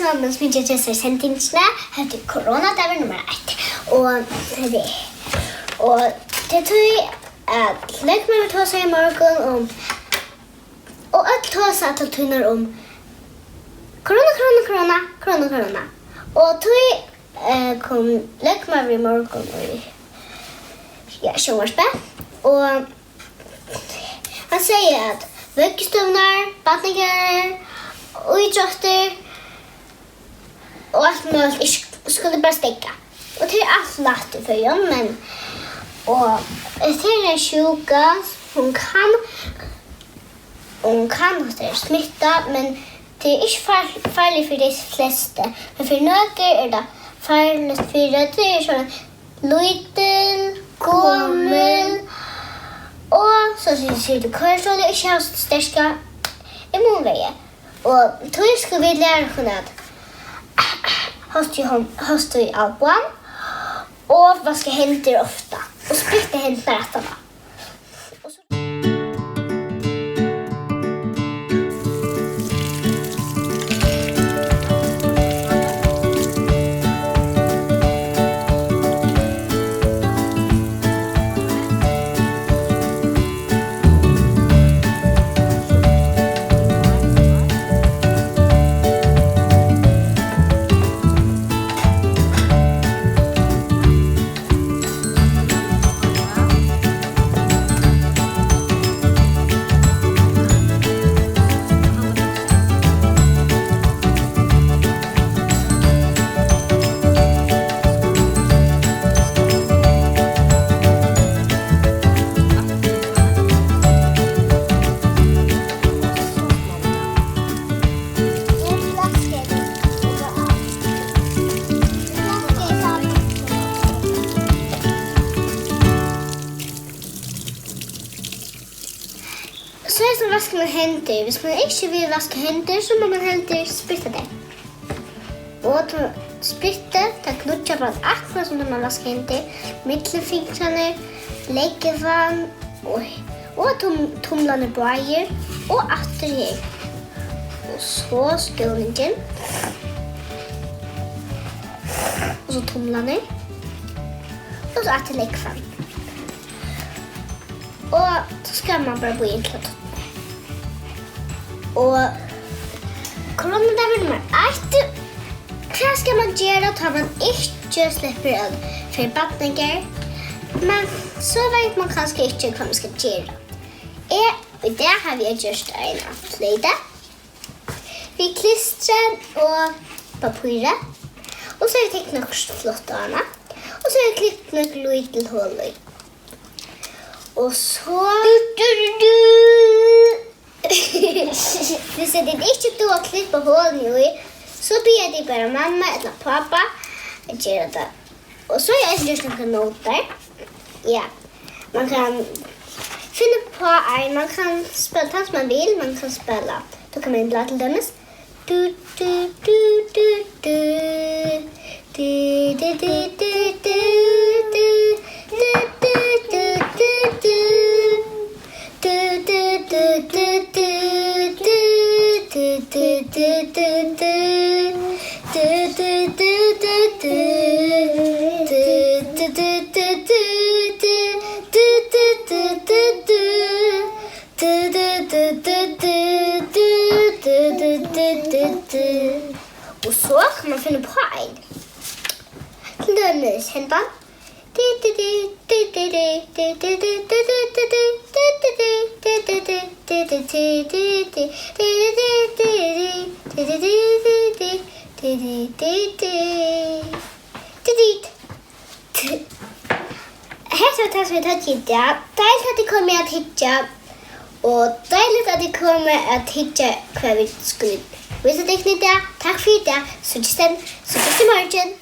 allesammans som inte testar sentingarna heter korona, det var nummer 1. Och det tog att lägga mig ta sig i morgon om och att ta sig att tunnar om korona. Och tog kom lägga mig i morgon och sjöngarspel. Och han säger att väggstövnar, badningar och idrotter och allt möjligt skulle bara stäcka. Och det är allt lätt för Jan, men och det är sjuka, hon kan ha smitta, men det är inte farligt för de flesta. Men för några är det farligt för att det är sådana liten, gommel och så ser det korsstål och inte har stärska immunvägar. Och då ska vi lära oss att hosta i albuan och vaska händer ofta och spritta händerna rättarna. Så är det som vaskar man händer. Hvis man inte vill vaska händer så må man händer spritta det. Och spritta, det knuttar man akkurat som när man vaskar händer. Mittelfingrarna, läggevann och tumlarna böjer och efter här. Och så skåningen. Och så tumlarna. Och så efter läggevann. Och så ska man bara gå in till att och korona där vill man eitt. Vad ska man gera tar man inte släpper öl för badningar. Men så vet man kanske inte vad man ska göra. Och där har vi just en flöjda. Vi klistrar och papper. Och så har vi tecknat flott annat. Och så har vi klippt några lite hål i. Och så hvis det inte då att klippa hål nu så ber de bara mamma eller pappa att göra det. Och så är det just några noter. Ja, man kan finna på man kan spela tant man vill, man kan spela. Då kan man bla till dömes. Du du du du du du du du du du och så kan man finna på en. Till dömes händan. Tack så mycket för det. Dejligt att det kommer att hitta och dejligt att det kommer att hitta vad vi skulle visa dig. Tack för det. Så just imorgon.